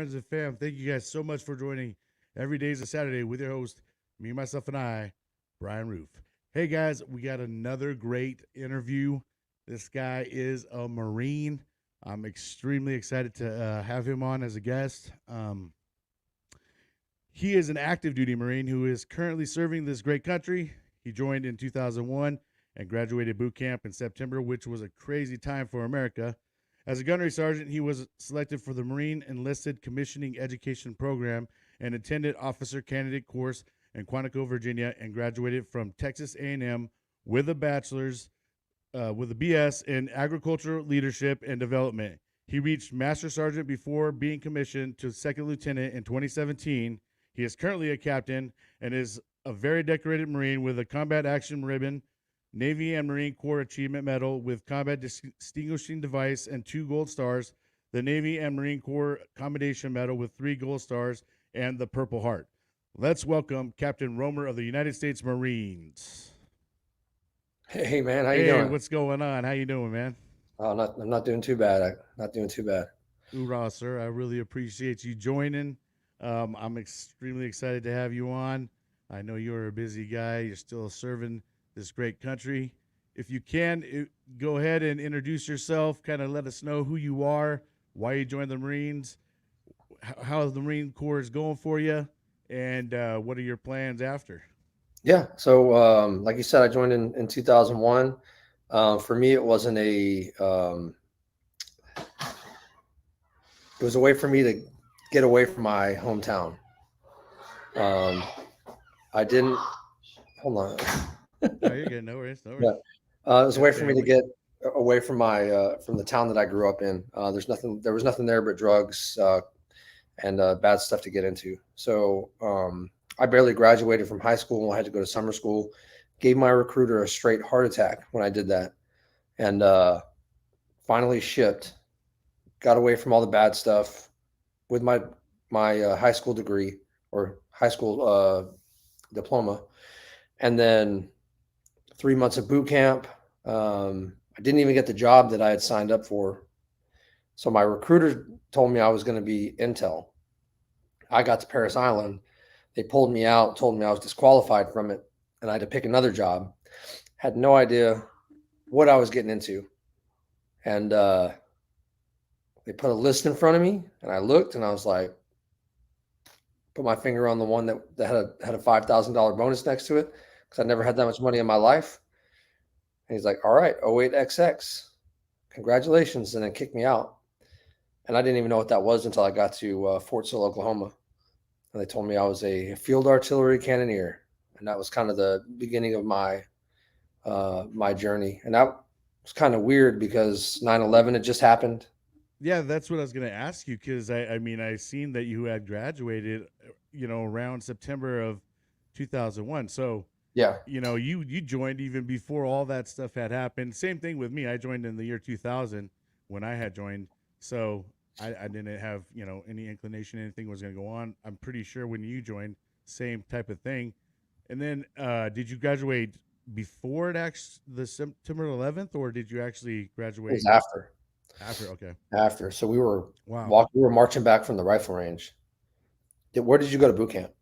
friends, and fam. Thank you guys so much for joining Every Day is a Saturday with your host, me, myself, and I, Brian Roof. Hey guys, we got another great interview. This guy is a Marine. I'm extremely excited to have him on as a guest. He is an active duty Marine who is currently serving this great country. He joined in 2001 and graduated boot camp in September, which was a crazy time for America. As a gunnery sergeant, he was selected for the Marine Enlisted Commissioning Education Program and attended Officer Candidate course in Quantico, Virginia, and graduated from Texas A&M with a bachelor's, with a BS in Agricultural Leadership and Development. He reached Master Sergeant before being commissioned to Second Lieutenant in 2017. He is currently a captain and is a very decorated Marine with a Combat Action Ribbon, Navy and Marine Corps Achievement Medal with Combat Distinguishing Device and 2 gold stars, the Navy and Marine Corps Commendation Medal with 3 gold stars, and the Purple Heart. Let's welcome Captain Romer of the United States Marines. Hey man, how you Hey, doing? what's going on? How you doing, man? I'm not doing too bad. Not doing too bad. Hoorah, sir. I really appreciate you joining. I'm extremely excited to have you on. I know you're a busy guy. You're still serving this great country. If you can, go ahead and introduce yourself. Kind of let us know who you are, why you joined the Marines, how the Marine Corps is going for you, and what are your plans after? Yeah. So, like you said, I joined in 2001. For me, it was a way for me to get away from my hometown. Um, I didn't. Hold on. No, you're good. No worries. No Yeah. worries. It was a Got way for me to family. get away from my from the town that I grew up in. There was nothing there but drugs and bad stuff to get into. So I barely graduated from high school. I had to go to summer school. Gave my recruiter a straight heart attack when I did that, and finally shipped. Got away from all the bad stuff with my high school degree or high school diploma, and then 3 months of boot camp. I didn't even get the job that I had signed up for. So my recruiter told me I was going to be intel. I got to Paris Island. They pulled me out, told me I was disqualified from it, and I had to pick another job. Had no idea what I was getting into. And they put a list in front of me, and I looked, and I was like, put my finger on the one that had a $5,000 bonus next to it because I never had that much money in my life. And he's like, all right, 08XX, congratulations, and then kicked me out. And I didn't even know what that was until I got to Fort Sill, Oklahoma. And they told me I was a field artillery cannoneer. And that was kind of the beginning of my journey. And that was kind of weird because 9/11 had just happened. Yeah, that's what I was going to ask you because I mean, I seen that you had graduated, around September of 2001. So, Yeah. you joined even before all that stuff had happened. Same thing with me. I joined in the year 2000 when I had joined. So I didn't have, any inclination anything was going to go on. I'm pretty sure when you joined, same type of thing. And then did you graduate before the September 11th or did you actually It was graduate after. after? Okay. After. So Wow. we were marching back from the rifle range. Where did you go to boot camp?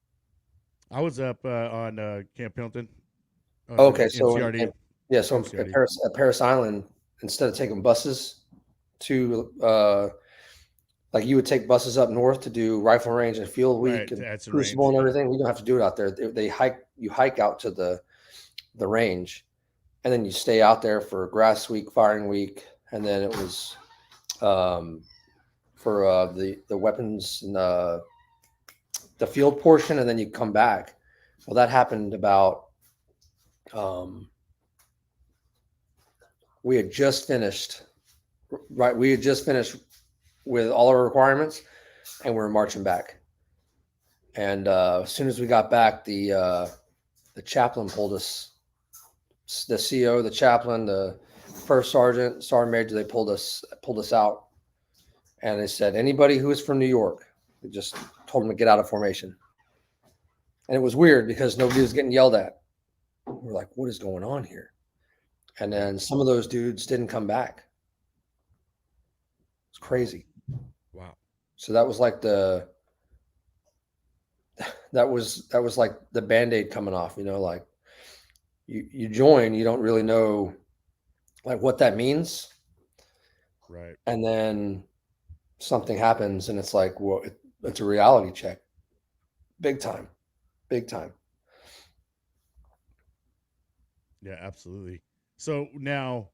I was up on Camp Hilton. I was in Okay, so MCRD. yeah, so MCRD. At Paris Island, instead of taking buses to like you would take buses up north to do rifle range and field week Right. and That's the crucible range. and Yep. everything, we don't have to do it out there. You hike out to the range, and then you stay out there for grass week, firing week, and then it was um, for the weapons and the field portion, and then you come back. Well, that happened about um, we had just finished right. We had just finished with all our requirements, and we were marching back. And as soon as we got back, the chaplain pulled us. The CO, the chaplain, the first sergeant, sergeant major, they pulled us out, and they said anybody who is from New York. They just told them to get out of formation. And it was weird because nobody was getting yelled at. We're like, what is going on here? And Right. then some of those dudes didn't come back. It's crazy. Wow. So that was like that was like the Band-Aid coming off, like you join, you don't really know like what that means, Right. and then something happens, and it's like, well, it's a reality check, big time, big time. Yeah, absolutely. So now,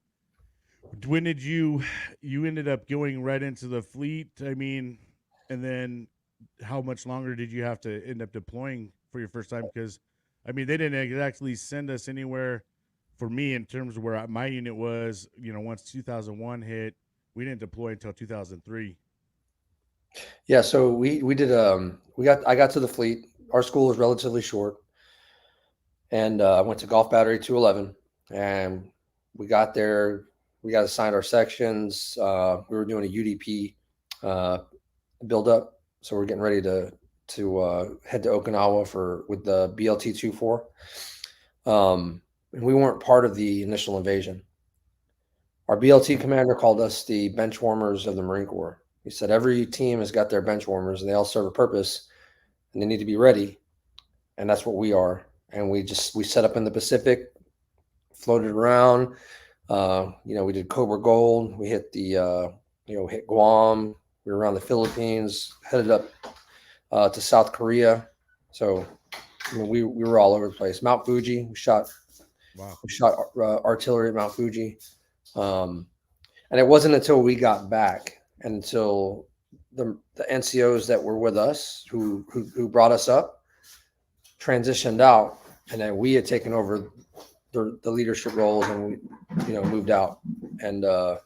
when did you ended up going right into the fleet? I mean, and then how much longer did you have to end up deploying for your first time? Because I mean, they didn't exactly send us anywhere for me in terms of where my unit was. Once 2001 hit, we didn't deploy until 2003. Yeah, so we did I got to the fleet. Our school was relatively short, and I went to Golf Battery 211, and we got there. We got assigned our sections. We were doing a UDP uh, build up, so we're getting ready to head to Okinawa for with the BLT 24. And we weren't part of the initial invasion. Our BLT commander called us the bench warmers of the Marine Corps. He said every team has got their bench warmers, and they all serve a purpose, and they need to be ready, and that's what we are. And we set up in the Pacific, floated around. We did Cobra Gold. We hit hit Guam. We were around the Philippines, headed up to South Korea. So we were all over the place. Mount Fuji. Wow. We shot artillery at Mount Fuji. Um, and it wasn't until we got back and until the NCOs that were with us who brought us up transitioned out, and then we had taken over the leadership roles, and we moved out, and that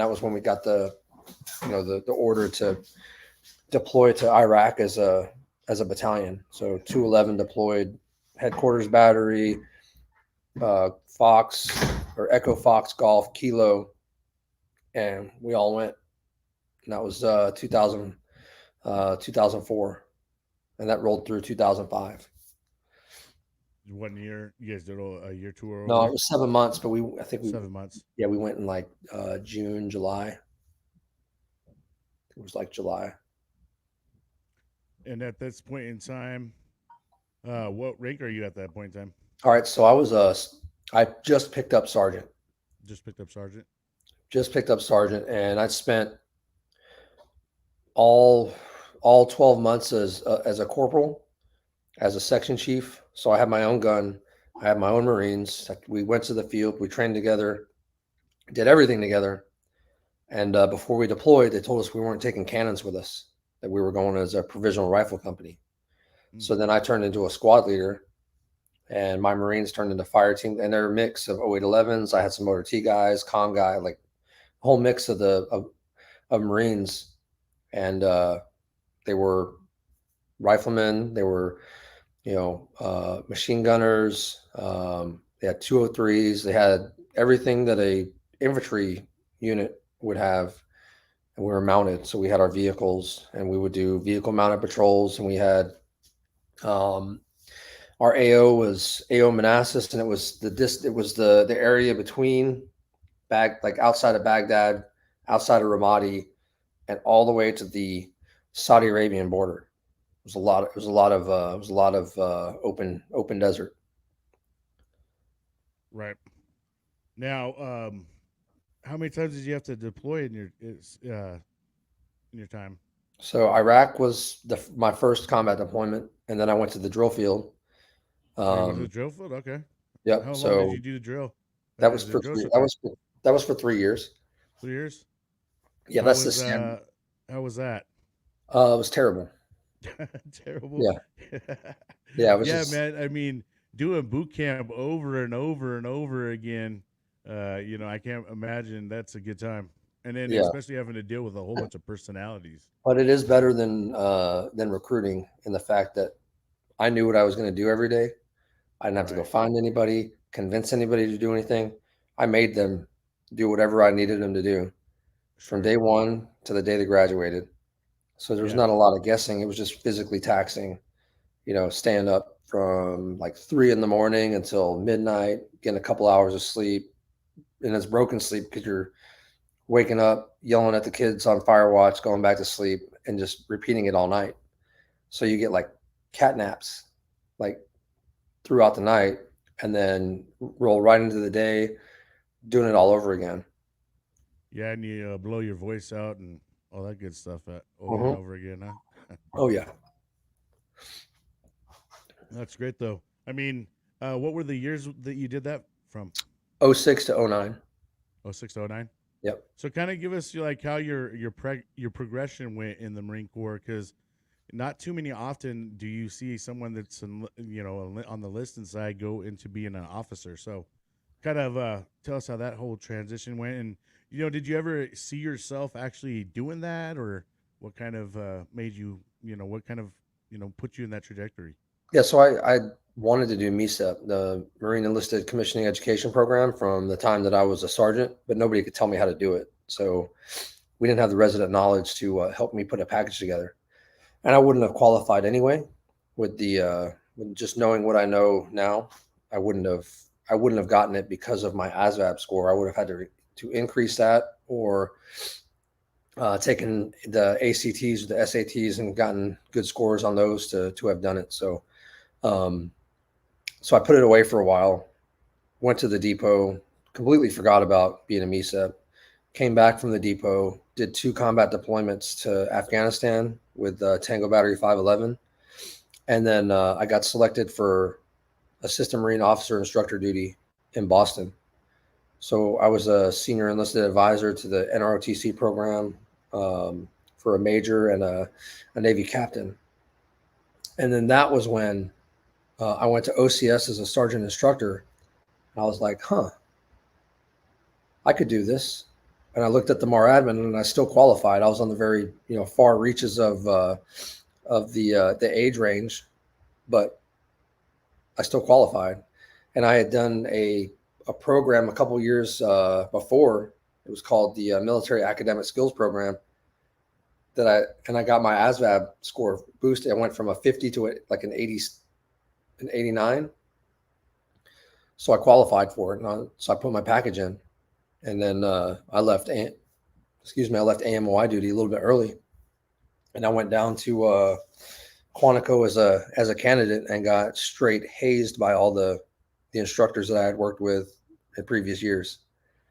was when we got the order to deploy to Iraq as a battalion. So 211 deployed headquarters battery, Fox or Echo Fox Golf Kilo, and we all went. And that was 2004, and that rolled through 2005. 1 year. You guys did a year tour No, it over was 7 months, but I think 7 months. yeah, we went in like June, July. It was like July. And at this point in time, what rank are you at that point in time? All right, so I just picked up sergeant. Just picked up sergeant. Just picked up sergeant, and I spent all 12 months as a corporal, as a section chief. So I had my own gun. I had my own Marines. We went to the field. We trained together, did everything together. And before we deployed, they told us we weren't taking cannons with us, that we were going as a provisional rifle company. Mm. So then I turned into a squad leader, and my Marines turned into fire team. And they're a mix of 0811s. I had some motor T guys, comm guy, like a whole mix of Marines. And they were riflemen. They were, machine gunners. They had 203s. They had everything that a infantry unit would have, and we were mounted. So we had our vehicles, and we would do vehicle mounted patrols. And we had our AO was AO Manassas, and it was the area between like outside of Baghdad, outside of Ramadi, and all the way to the Saudi Arabian border. It was a lot. It was a lot of. It was a lot of open desert. Right. Now, how many times did you have to deploy in your time? So Iraq was my first combat deployment, and then I went to the drill field. Oh, you went to the Um, drill field. Okay. yep. How long did So you do the drill? that was Is the for drill three. so quick? That was for 3 years. 3 years. Yeah, How that's the was standard. how was that? It was terrible. Terrible. Yeah, yeah. It was Yeah, just man. I mean, doing boot camp over and over and over again. I can't imagine that's a good time. And then yeah. especially having to deal with a whole bunch of personalities. But it is better than recruiting in the fact that I knew what I was going to do every day. I didn't have to go Right. find anybody, convince anybody to do anything. I made them do whatever I needed them to do from Sure. day one to the day they graduated. So there was Yeah. not a lot of guessing. It was just physically taxing, staying up from like 3 in the morning until midnight, getting a couple hours of sleep. And it's broken sleep because you're waking up, yelling at the kids on fire watch, going back to sleep. and just repeating it all night. So you get like cat naps, like throughout the night, and then roll right into the day, doing it all over again. Yeah, and you blow your voice out and all that good stuff over and Hmm. over again, huh? Oh yeah. That's great, though. I mean, what were the years that you did that from? '06 to '09. Oh, 06 to 09? Yep. So kind of give us like how your progression went in the Marine Corps, because not too many often do you see someone that's on the listing side go into being an officer. So kind of tell us how that whole transition went, and did you ever see yourself actually doing that, or what kind of made you what kind of put you in that trajectory? Yeah. So I wanted to do MESEP, the Marine Enlisted Commissioning Education Program, from the time that I was a sergeant, but nobody could tell me how to do it. So we didn't have the resident knowledge to help me put a package together, and I wouldn't have qualified anyway. With just knowing what I know now, I wouldn't have I wouldn't have gotten it because of my ASVAB score. I would have had to increase that, or taken the ACTs or the SATs and gotten good scores on those to have done it. Um, so I put it away for a while. Went to the depot, completely forgot about being a MESEP. Came back from the depot, did 2 combat deployments to Afghanistan with Tango Battery 511, and then I got selected for assistant Marine officer instructor duty in Boston. So I was a senior enlisted advisor to the NROTC program, for a major and a Navy captain. And then that was when I went to OCS as a sergeant instructor. And I was like, huh, I could do this. And I looked at the MAR admin, and I still qualified. I was on the very far reaches of the age range, but I still qualified. And I had done a program a couple years before. It was called the Military Academic Skills Program. I got my ASVAB score boosted. I went from a 50 to like an 80, an 89. So I qualified for it. So I put my package in, and then I left. I left AMOI duty a little bit early, and I went down to Quantico as a candidate and got straight hazed by all the instructors that I had worked with in previous years.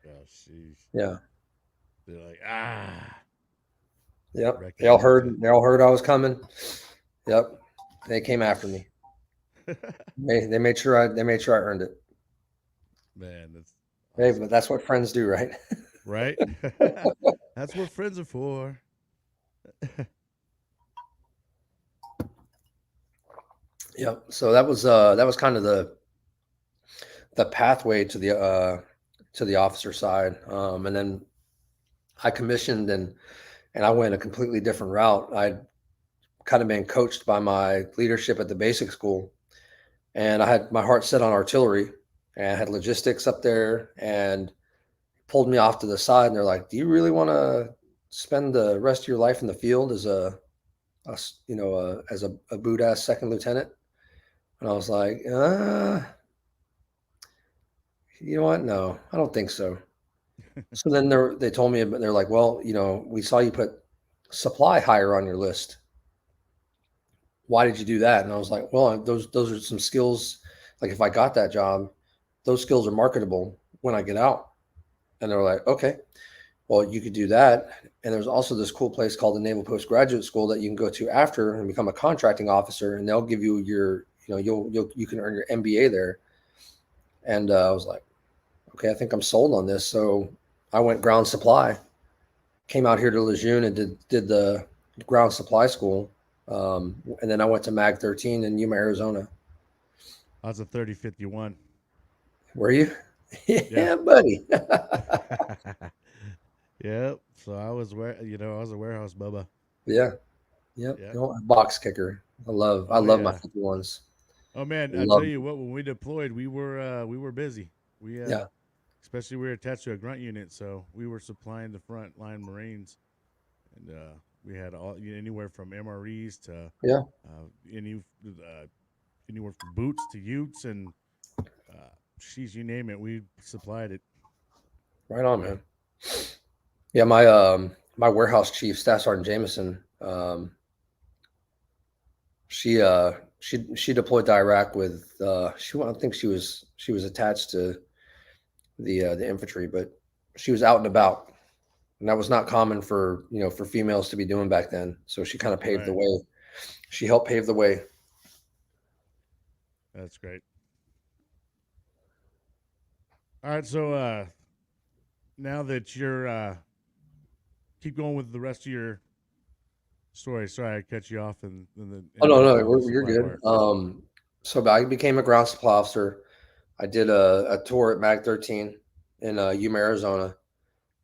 Oh, jeez. Yeah. They're like, Yep. They all recognized heard. They all heard I was coming. Yep. They came after me. you. They made sure I earned it. Man, that's Hey, awesome. but that's what friends do, right? Right? That's what friends are for. Yep. So that was kind of the pathway to the officer side, and then I commissioned, and I went a completely different route. I'd kind of been coached by my leadership at the basic school, and I had my heart set on artillery, and I had logistics up there, and pulled me off to the side, and they're like, "Do you really want to spend the rest of your life in the field as a boot ass second lieutenant?" And I was like, you know what? No, I don't think so. So then they told me, they're like, well, we saw you put supply higher on your list. Why did you do that? And I was like, well, those are some skills. Like, if I got that job, those skills are marketable when I get out. And they were like, okay, well, you could do that. And there's also this cool place called the Naval Postgraduate School that you can go to after and become a contracting officer, and they'll give you you can earn your MBA there. And I was like, okay, I think I'm sold on this. So I went ground supply, came out here to Lejeune and did the ground supply school. And then I went to MAG 13 in Yuma, Arizona. I was a 3051. Were you? Yeah. Yeah, buddy. Yep. So I was a warehouse bubba. Yeah. Yep. Yeah. Box kicker. I Oh love my yeah. 51s. Oh man, I tell Love you them. what, when we deployed, we were busy. We Yeah. especially we were attached to a grunt unit, so we were supplying the front line Marines, and we had anywhere from MREs to Yeah. uh, anywhere from boots to utes, and she's you name it, we supplied it. Right on, man. Yeah. My warehouse chief, Staff Sergeant Jameson, Um, she deployed to Iraq with I think she was attached to the infantry, but she was out and about, and that was not common for for females to be doing back then. So she kind of paved the Right. way. She helped pave the way. That's great. All right. So now that you're keep going with the rest of your story. Sorry, I cut you off Oh in no, no, in the you're supply good. part. So I became a ground supply officer. I did a tour at Mag 13 in Yuma, Arizona.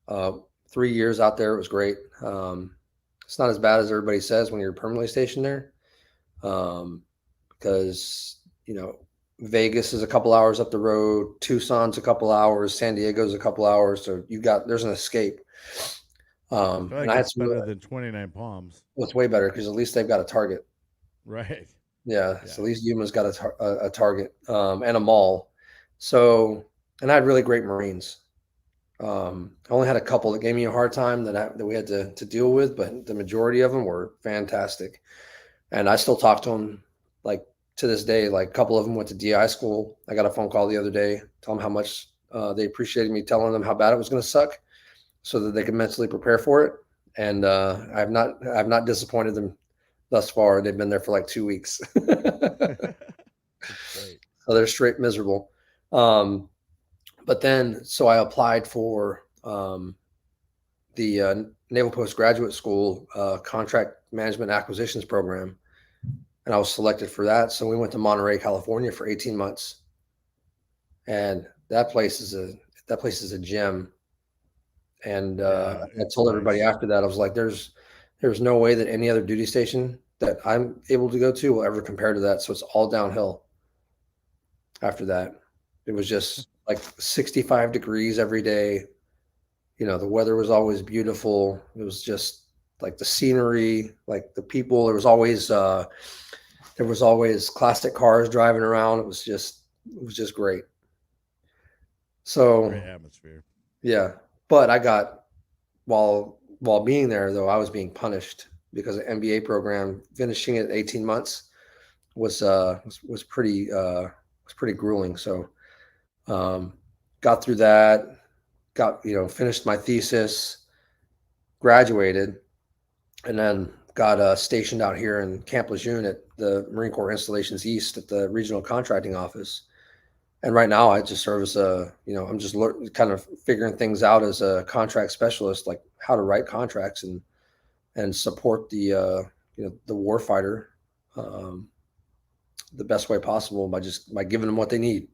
Uh, 3 years out there, it was great. It's not as bad as everybody says when you're permanently stationed there, um, because Vegas is a couple hours up the road, Tucson's a couple hours, San Diego's a couple hours, so there's an escape. I feel And like I had it's some. better than 29 Palms. Well, it's way better because at least they've got a target. Right. Yeah, so Yeah. at least Yuma's got a target and a mall. So, and I had really great Marines. I only had a couple that gave me a hard time that we had to deal with, but the majority of them were fantastic. And I still talk to them like to this day. Like a couple of them went to DI school. I got a phone call the other day, tell them how much they appreciated me telling them how bad it was going to suck, so that they could mentally prepare for it. And I've not disappointed them thus far. They've been there for like 2 weeks. That's great. So they're straight miserable. Um, but then, so I applied for the Naval Postgraduate School Contract Management Acquisitions Program, and I was selected for that. So we went to Monterey, California, for 18 months, and that place is a gem. And Yeah, I it's told everybody nice. after that, I was like, there's no way that any other duty station that I'm able to go to will ever compare to that. So it's all downhill after that. It was just like 65 degrees every day. The weather was always beautiful. It was just like the scenery, like the people. There was always classic cars driving around. It was just great. Great So atmosphere. yeah, but I got while being there though, I was being punished because the MBA program finishing at 18 months was pretty grueling. So um, got through that, got finished my thesis, graduated, and then got stationed out here in Camp Lejeune at the Marine Corps Installations East at the regional contracting office. And right now, I just serve as I'm just kind of figuring things out as a contract specialist, like how to write contracts and support the warfighter um, the best way possible by giving them what they need.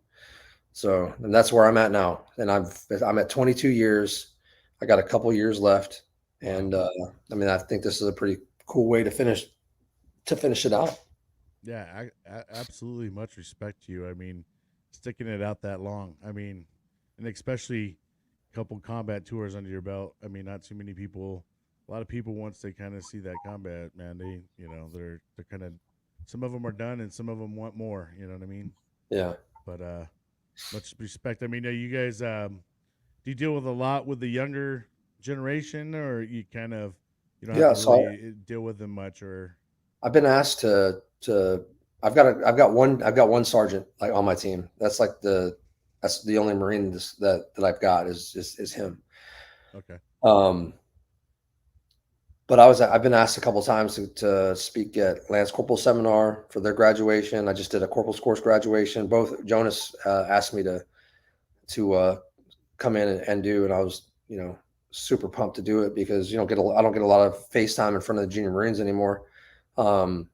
So, and that's where I'm at now. And I'm at 22 years. I got a couple years left, Wow. and I mean, I think this is a pretty cool way to finish it out. Yeah, absolutely much respect to you. I mean, sticking it out that long. I mean, and especially a couple combat tours under your belt. I mean, not too many people. A lot of people once they kind of see that combat, man, they're kind of some of them are done and some of them want more. You know what I mean? Yeah, But much respect. I mean, are you guys do you deal with a lot with the younger generation, or you don't have yeah. to really deal with them much, or I've been asked to. I've got one sergeant like on my team. That's the only Marine that I've got is him. okay, Um, but I've been asked a couple times to speak at Lance Corporal seminar for their graduation. I just did a corporal's course graduation. Both Jonas asked me to come in and do, and I was super pumped to do it because I don't get a lot of FaceTime in front of the junior Marines anymore. Um,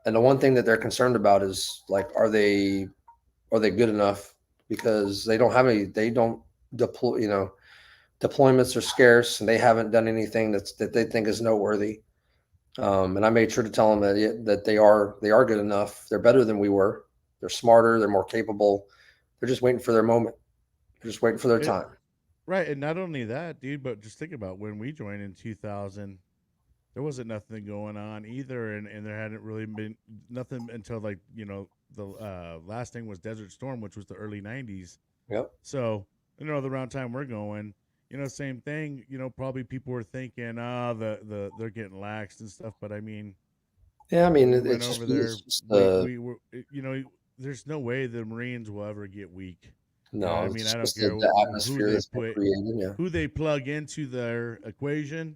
and the one thing that they're concerned about is like, are they good enough? Because they don't deploy. Deployments are scarce, and they haven't done anything that they think is noteworthy. And I made sure to tell them that they are good enough. They're better than we were. They're smarter. They're more capable. They're just waiting for their moment. They're just waiting for their it, time. right, and not only that, dude, but just think about when we joined in 2000. There wasn't nothing going on either, and there hadn't really been nothing until like the last thing was Desert Storm, which was the early '90s. Yep. So the around time we're going, same thing. Probably people were thinking, they're getting laxed and stuff. But I mean, Yeah, I when mean, we went it's over just there, it's the we were, there's no way the Marines will ever get weak. no, I mean, I it's don't just care the who atmosphere they that's been put, created. Yeah, who they plug into their equation.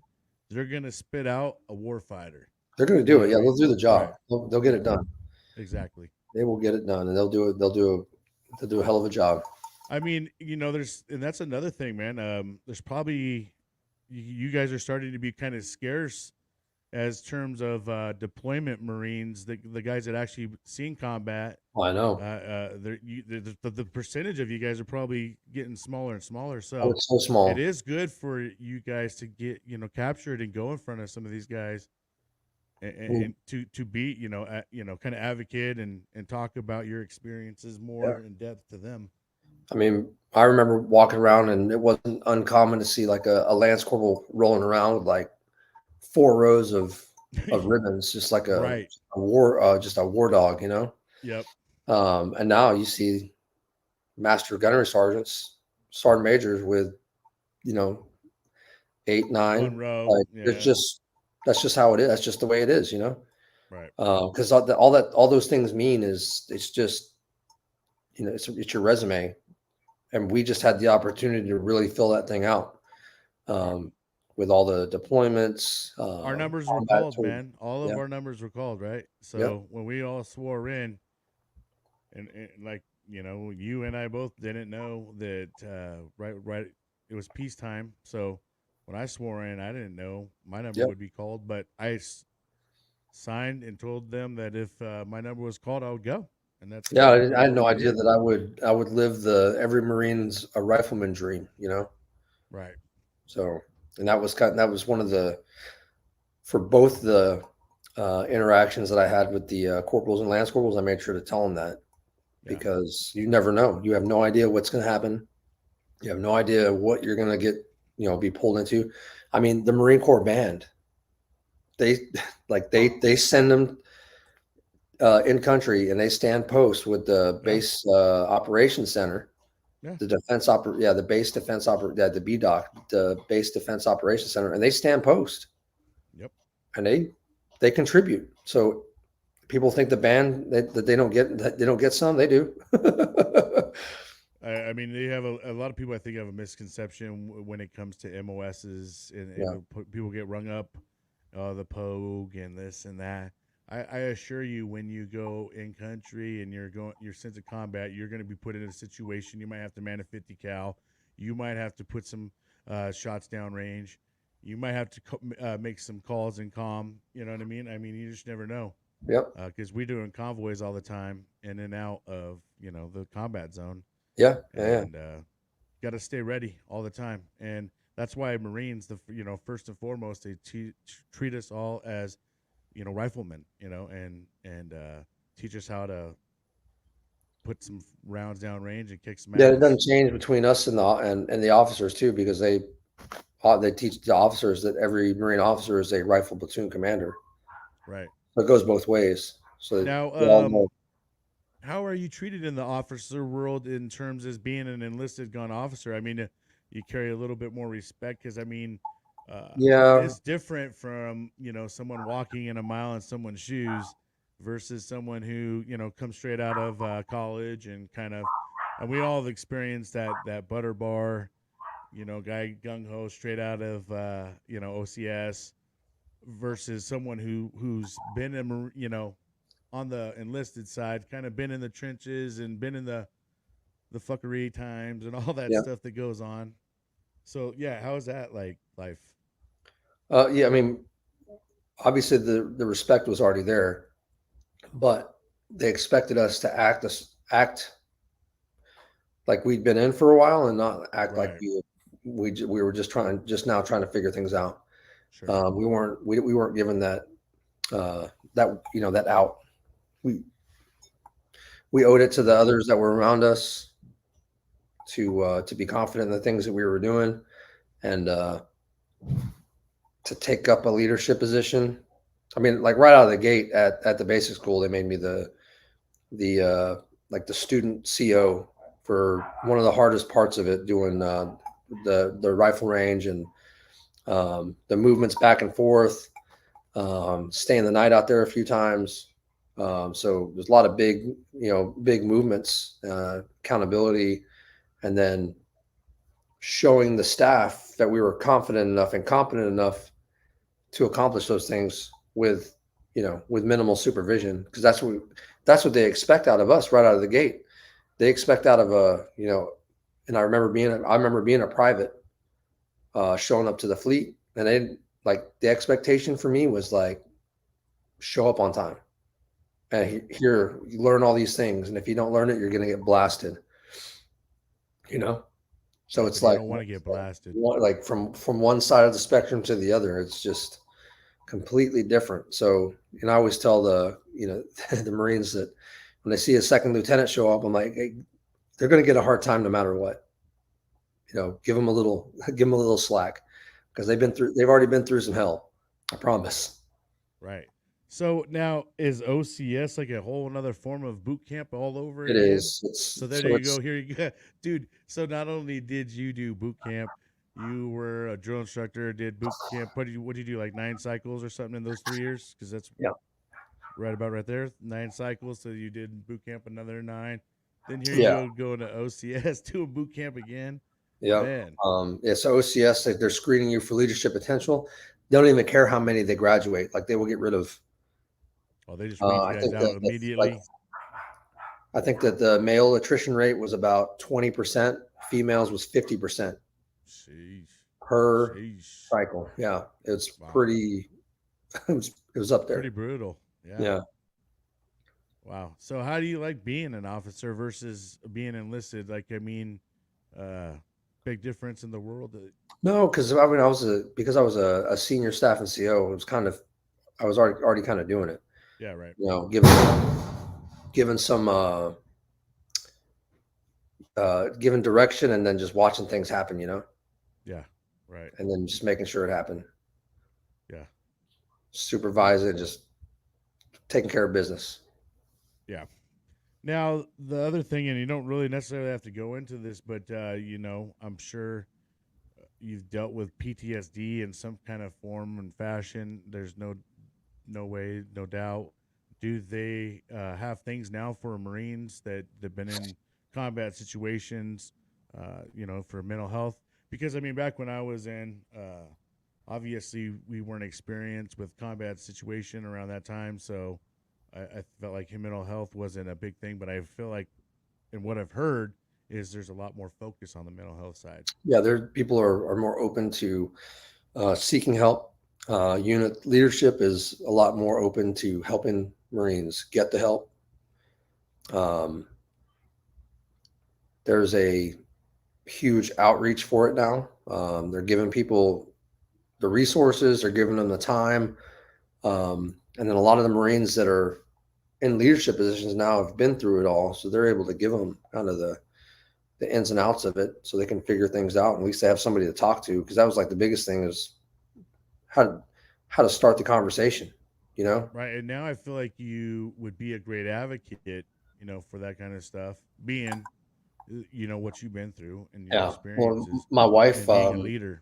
They're gonna spit out a war fighter. they're going to You do know it. what I Yeah, they'll mean? do the Right. job. They'll get Yeah. it done. Exactly. They will get it done, and they'll do a hell of a job. I mean, and that's another thing, man. There's probably you guys are starting to be kind of scarce as terms of deployment Marines, the guys that actually seen combat. Oh, I know. The percentage of you guys are probably getting smaller and smaller. Oh, So it's so it small. is good for you guys to get captured and go in front of some of these guys and to be kind of advocate and talk about your experiences Yeah. more in depth to them. I mean, I remember walking around, and it wasn't uncommon to see like a lance corporal rolling around with like 4 rows of ribbons, just like Right. just a war dog, you know. Yep. And now you see master gunnery sergeants, sergeant majors with, you know, 8, One 9. row. Like it's Yeah. just that's just how it is. That's just the way it is, you know. Right. Because all those things mean is it's just, it's your resume, and we just had the opportunity to really fill that thing out, Right. um, with all the deployments, Our numbers were combat called, tool. man. All of Yeah, our numbers were called, right? yep, So when we all swore in, and like you and I both didn't know that right, it was peacetime. So when I swore in, I didn't know my number yep. would be called, but I signed and told them that if my number was called, I would go, and Yeah, I that's had what no we idea did. that I would live the every Marine's a rifleman dream, you know. Right. So, and that was one of the for both the interactions that I had with the corporals and lance corporals. I made sure to tell them that, Yeah. because you never know. You have no idea what's going to happen. You have no idea what you're going to get, be pulled into. I mean, the Marine Corps band, they they send them in country, and they stand post with the Yeah. base operations center, Yeah. the base defense the BDOC, the base defense operations center, and they stand post, Yep. and they contribute. So people think the band that they don't get some, they do. I mean, they have a lot of people. I think have a misconception when it comes to MOSs, Yeah, and people get rung up, the pogue and this and that. I assure you, when you go in country and you're sent to combat, you're going to be put in a situation. You might have to man a 50 cal. You might have to put some shots down range. You might have to make some calls in comm. You know what I mean? I mean, you just never know, yep, because we're doing convoys all the time in and out of the combat zone, yeah, yeah, yeah. and got to stay ready all the time. And that's why Marines, first and foremost, they treat us all as riflemen, and teach us how to put some rounds down range and kick some Yeah, it ass. doesn't change between us and the officers too, because they teach the officers that every Marine officer is a rifle platoon commander. Right. So it goes both ways. So that Now, they all know. how are you treated in the officer world in terms as being an enlisted gun officer? I mean, you carry a little bit more respect because I mean, Yeah, it's different from someone walking in a mile in someone's shoes versus someone who comes straight out of college and and we all have experienced that butter bar, guy gung ho straight out of OCS versus someone who's been in on the enlisted side, kind of been in the trenches and been in the fuckery times and all that yeah, stuff that goes on. So yeah, how is that like life? yeah. I mean, obviously the respect was already there, but they expected us to act like we'd been in for a while, and not act like Right. we were just now trying to figure things out. Sure. We weren't given that out. We we owed it to the Yep. others that were around us to be confident in the things that we were doing, and to take up a leadership position. I mean, like right out of the gate at the basic school, they made me the like the student CO for one of the hardest parts of it, doing the rifle range and the movements back and forth, staying the night out there a few times. So there's a lot of big movements, accountability, and then showing the staff that we were confident enough and competent enough to accomplish those things with, with minimal supervision, because that's what they expect out of us right out of the gate. They expect out of and I remember being a private, showing up to the fleet, and the expectation for me was like, show up on time, and here you learn all these things, and if you don't learn it, you're going to get blasted. So Yeah, it's but you like, don't want to get blasted. like from one side of the spectrum to the other, it's just completely different. So, I always tell the Marines that when they see a second lieutenant show up, I'm like, hey, they're going to get a hard time no matter what. Give them a little slack, because they've already been through some hell. I promise. Right. So now is OCS like a whole another form of boot camp all over It again? is. So there you go. Here you go, dude. So not only did you do boot camp, you were a drill instructor. Did boot camp. What did you do? Like 9 cycles or something in those 3 years? Because that's Yeah. right there. 9 cycles. So you did boot camp another 9. Then here you Yeah. go going to OCS doing boot camp again. Yeah. Man, Yeah. So OCS, like, they're screening you for leadership potential. They don't even care how many they graduate. Like, they will get rid of. oh, they just weed you I guys think out like immediately. I think that the male attrition rate was about 20%. Females was 50% Sheesh. per Sheesh. cycle. Yeah, it's Wow. pretty. It was up Pretty there. brutal. Yeah. Yeah. Wow. So how do you like being an officer versus being enlisted? Like, I mean, uh, big difference in the world. No, because I was a senior staff and CO. It was kind of I was already kind of doing it. Yeah, right. Giving some giving direction, and then just watching things happen. Yeah, right. And then just making sure it happened. Yeah, Supervise it, just taking care of business. yeah. Now the other thing, and you don't really necessarily have to go into this, but I'm sure you've dealt with PTSD in some kind of form and fashion. There's no way, no doubt. Do they have things now for Marines that have been in combat situations, for mental health? Because I mean, back when I was in, obviously we weren't experienced with combat situation around that time, so I felt like mental health wasn't a big thing. But I feel like, and what I've heard is there's a lot more focus on the mental health side. Yeah, people are more open to seeking help. Unit leadership is a lot more open to helping Marines get the help. Um, there's a huge outreach for it now. They're giving people the resources, they're giving them the time. And then a lot of the Marines that are in leadership positions now have been through it all. So they're able to give them kind of the ins and outs of it, so they can figure things out. And at least they have somebody to talk to. Cause that was like the biggest thing, is how to start the conversation, you know? Right. And now I feel like you would be a great advocate, for that kind of stuff, being, what you've been through and your Yeah. Well, experiences and being a leader.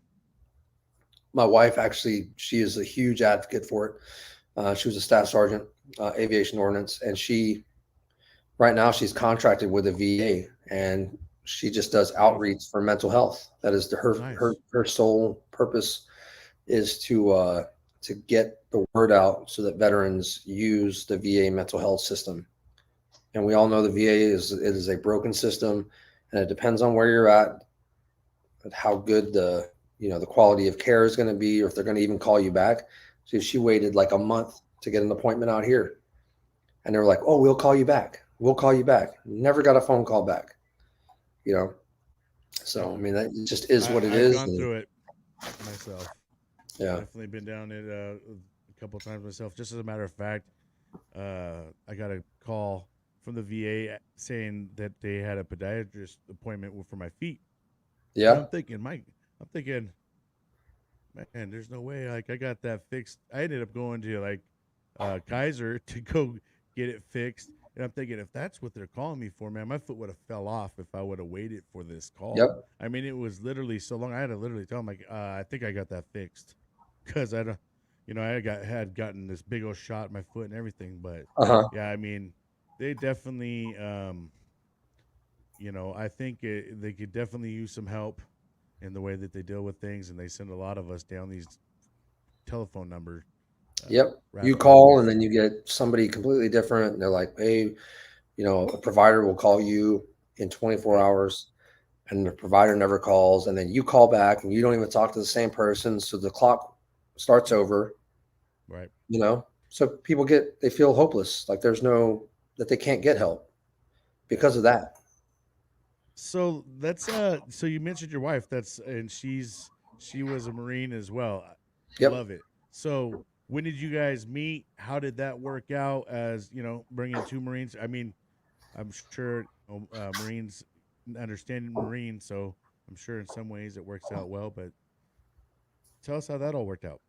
my wife actually, she is a huge advocate for it. She was a staff sergeant, aviation ordnance, and right now she's contracted with a VA, and she just does Beautiful. outreach for mental health. That is Nice. her sole purpose, is to get the word out so that veterans use the VA mental health system. And we all know the VA is a broken system, and it depends on where you're at, how good the quality of care is going to be, or if they're going to even call you back. So she waited like a month to get an appointment out here, and they were like, "Oh, we'll call you back. We'll call you back." Never got a phone call back. You know. Yep. So I mean, that just is what it I've is. gone And through it myself. yeah, Definitely been down it a couple times myself. Just as a matter of fact, I got a call from the VA saying that they had a podiatrist appointment for my feet, and yeah, I'm thinking, man, there's no way. Like, I got that fixed. I ended up going to like Kaiser to go get it fixed, And I'm thinking, if that's what they're calling me for, man, my foot would have fell off if I would have waited for this call. Yep. I mean, it was literally so long. I had to literally tell them, like, I think I got that fixed because I don't, had gotten this big old shot in my foot and everything. But Uh-huh. yeah, I mean, they definitely, I think they could definitely use some help in the way that they deal with things, and they send a lot of us down these telephone numbers, Yep. You rabbit call holes. and then you get somebody completely different. And they're like, hey, a provider will call you in 24 Right, hours and the provider never calls. And then you call back and you don't even talk to the same person. So the clock starts over, right. So people they feel hopeless. Like that they can't get help Yeah. because of that. So that's so you mentioned your wife. That's and she was a Marine as well. Yep. Love it. So when did you guys meet? How did that work out? As bringing two Marines. I mean, I'm sure Marines understanding Marine, so I'm sure in some ways it works out well. But tell us how that all worked out.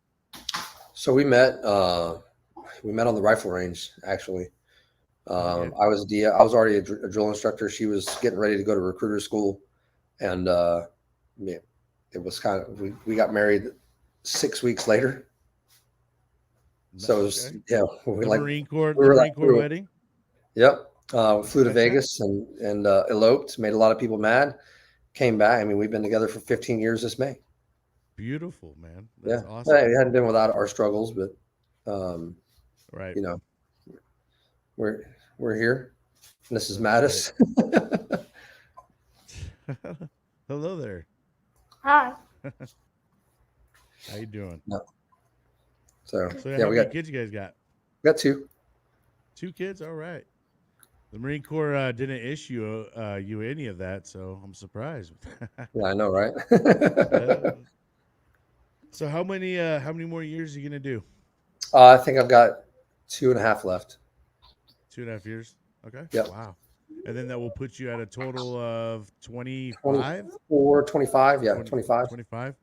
So we met on the rifle range actually. Okay. I was already a drill instructor. She was getting ready to go to recruiter school, and yeah, it was we got married 6 weeks later. So it was, Okay. yeah, we The were Marine Corps we were, wedding. yep. We flew to Vegas and eloped, made a lot of people mad. Came back. I mean, we've been together for 15 years this May. Beautiful, man. Yeah, That's awesome. it hadn't been without our struggles, but um, Right. you know, we're we're here. And this is That's right. Mattis. Hello there. Hi. How you doing? No. So So yeah, how we many got kids you guys got? two. Two kids. All right. The Marine Corps didn't issue you any of that, so I'm surprised. Yeah, I know, right? uh, so how many more years are you gonna do? I think I've got 2.5 left. 2.5 years. Okay. Yep. Wow. And then that will put you at a total of 25? 24, 25. Yeah, 20, 25. 25?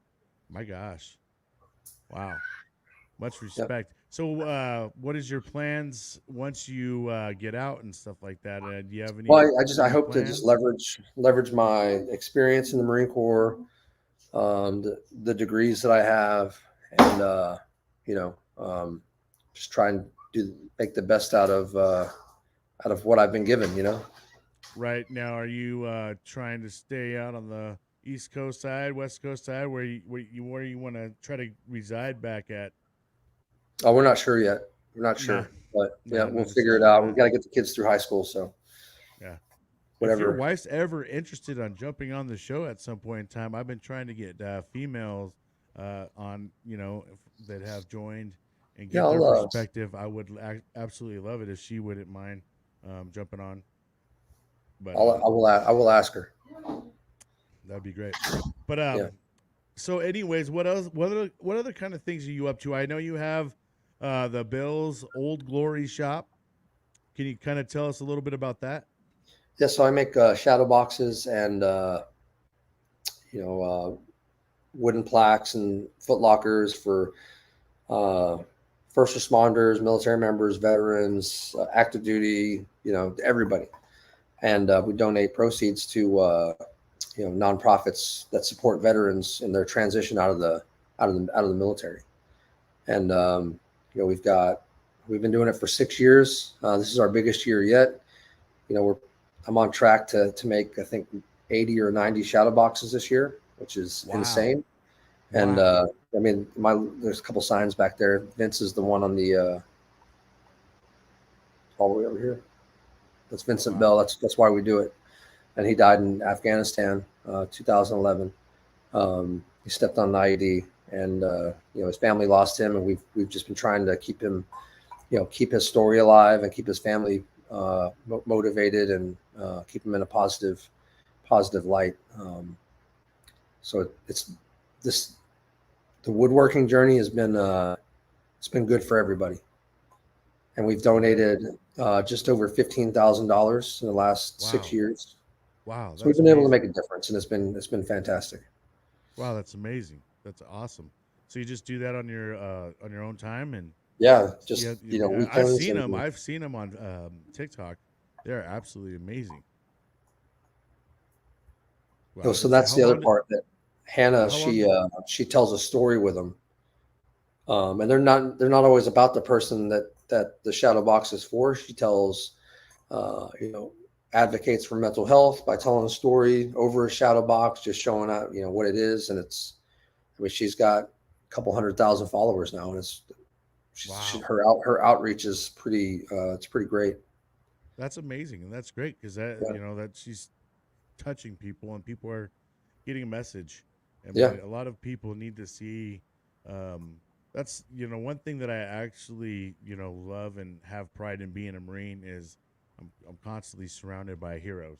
My gosh. Wow. Much Yep. respect. So, what is your plans once you get out and stuff like that? Do you have Well, any I any hope to just plans? leverage my experience in the Marine Corps, the degrees that I have, and you know, just try and make the best out of what I've been given. Right now, are you trying to stay out on the East Coast side, West Coast side, where you want to try to reside back at? Oh, we're not sure yet. We're not Nah, sure, but yeah, nah, we'll not figure it decided out. yet. We've got to get the kids through high school, so Yeah. If your whatever. wife's ever interested on jumping on the show at some point in time, I've been trying to get females on, that have joined and Yeah, give their perspective. I would absolutely love it if she wouldn't mind jumping on, but I will ask her. that'd be great. But Yeah. so, anyways, what else? What other kind of things are you up to? I know you have the Bill's Old Glory shop. Can you kind of tell us a little bit about that? Yeah, so I make shadow boxes and you know uh, wooden plaques and foot lockers for uh, first responders, military members, veterans, active duty, everybody. And we donate proceeds to nonprofits that support veterans in their transition out of the military. And we've been doing it for 6 years. This is our biggest year yet. We're I'm on track to make, I think, 80 or 90 shadow boxes this year, which is Wow, insane. And wow, I mean, there's a couple signs back there. Vince is the one on the all the way over here. That's Vincent wow. Bell. That's why we do it. And he died in Afghanistan, 2011. He stepped on an IED, and his family lost him, and we've just been trying to keep him, keep his story alive and keep his family motivated and keep him in a positive light. So it's this the woodworking journey has been it's been good for everybody, and we've I bet. donated just over $15,000 in the last six Wow, years. wow, So we've that's been able to make amazing. a difference, and it's been fantastic. Wow, that's amazing. That's awesome. So you just do that on your own time, and Yeah, yeah, just I've weekends seen them. and I've seen them on TikTok. They're absolutely amazing. Oh, Wow, so that's that's how the other long? part that Hannah, How long? she tells a story with them, and they're not always about the person that the shadow box is for. She tells, you know, advocates for mental health by telling a story over a shadow box, just showing out, you know, what it is. And it's, I mean, she's got a couple 100,000 followers now, and Wow, her outreach is it's pretty great. that's amazing, and that's great because that Yeah, you know that she's touching people and people are getting a message. I yeah, mean, a lot of people need to see. Um, that's one thing that I actually love and have pride in being a Marine is I'm constantly surrounded by heroes.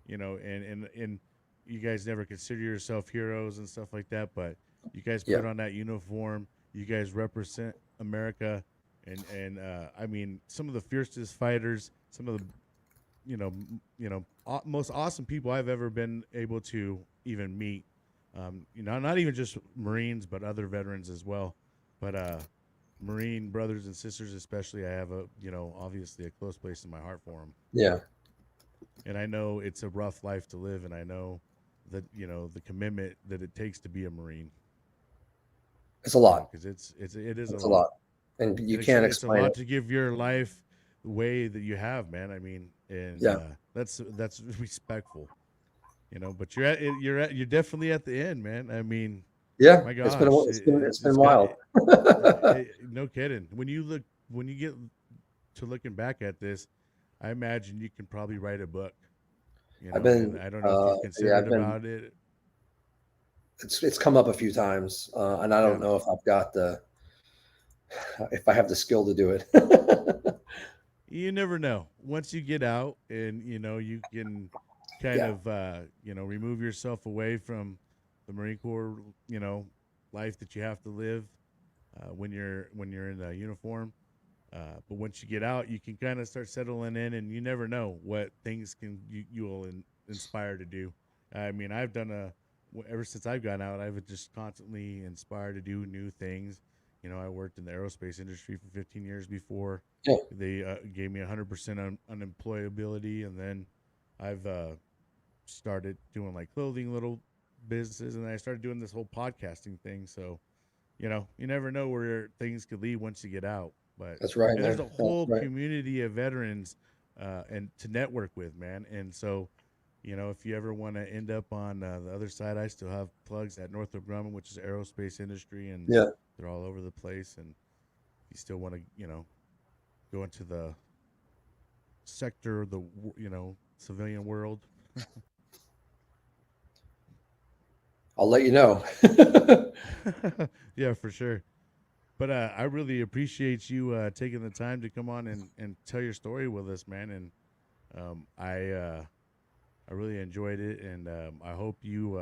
And you guys never consider yourself heroes and stuff like that, but you guys yeah. put on that uniform. You guys represent America, and I mean some of the fiercest fighters, some of the most awesome people I've ever been able to even meet. Not even just Marines, but other veterans as well. But Marine brothers and sisters, especially, I have obviously a close place in my heart for them. Yeah, And I know it's a rough life to live, and I know that the commitment that it takes to be a Marine. it's a lot. Because it is a It's a lot. lot, and you And can't it's a explain lot it. to give your life the way that you have, man. I mean, and Yeah, that's respectful. But you're definitely at the end, man. I mean, yeah. my It's been gosh, it's been it's got wild. no kidding. When you get to looking back at this, I imagine you can probably write a book. I've And been I don't know if you've yeah, considered about it. it's come up a few times, and I don't Yeah, know if I have the skill to do it. you never know. Once you get out and you can kind Yeah, of remove yourself away from the Marine Corps, life that you have to live when you're in a uniform. But once you get out, you can kind of start settling in, and you never know what things you'll inspire to do. I mean, ever since I've gotten out, I've just constantly inspired to do new things. I worked in the aerospace industry for 15 years before yeah. they gave me 100% unemployability, and then I've started doing like clothing little businesses, and then I started doing this whole podcasting thing. So you never know where things could lead once you get out. But That's right, and there's man. a That's whole right. community of veterans and to network with, man. And so, if you ever want to end up on the other side, I still have plugs at Northrop Grumman, which is aerospace industry, and Yeah, they're all over the place. And you still want to, go into the sector, of the civilian world. I'll let you know. Yeah, for sure. But I really appreciate you taking the time to come on and tell your story with us, man. And I really enjoyed it, and I hope you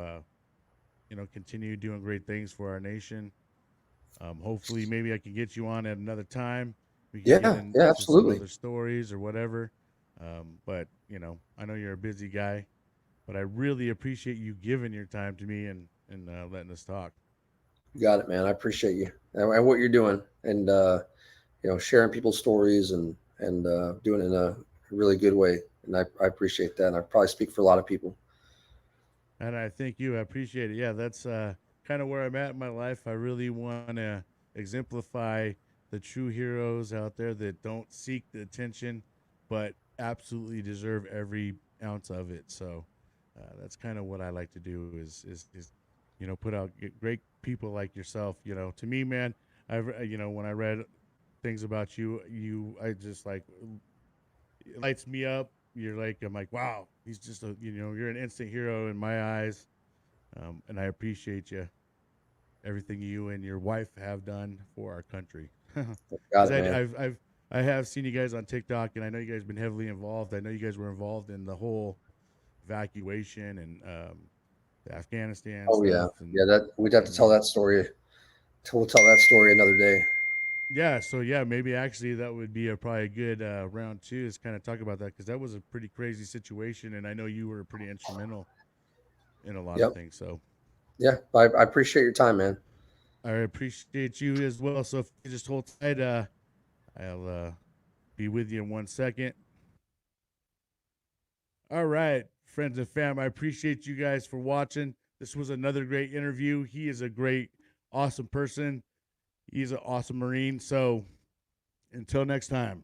continue doing great things for our nation. Hopefully, maybe I can get you on at another time. We can get Yeah, yeah, into some absolutely. other stories or whatever. But I know you're a busy guy, but I really appreciate you giving your time to me and letting us talk. You got it, man. I appreciate you and what you're doing, and sharing people's stories and doing it in a really good way. And I appreciate that. And I probably speak for a lot of people. And I thank you. I appreciate it. Yeah, that's kind of where I'm at in my life. I really want to exemplify the true heroes out there that don't seek the attention, but absolutely deserve every ounce of it. So that's kind of what I like to do is put out great people like yourself. To me, man, when I read things about you, I just like it lights me up. I'm like, wow, he's just you're an instant hero in my eyes, and I appreciate you everything you and your wife have done for our country. Got Because it, man. I have seen you guys on TikTok, and I know you guys been heavily involved. I know you guys were involved in the whole evacuation and the Afghanistan Oh yeah, stuff, and yeah. That we'd have I to tell mean, that story. We'll tell that story another day. yeah. So yeah, maybe actually that would be probably a good round two is kind of talk about that because that was a pretty crazy situation, and I know you were pretty instrumental in a lot of Yep. things. So Yeah. I appreciate your time, man. I appreciate you as well. So if you just hold tight, I'll be with you in 1 second. All right, friends and fam, I appreciate you guys for watching. This was another great interview. He is a great, awesome person. He's an awesome Marine. So until next time.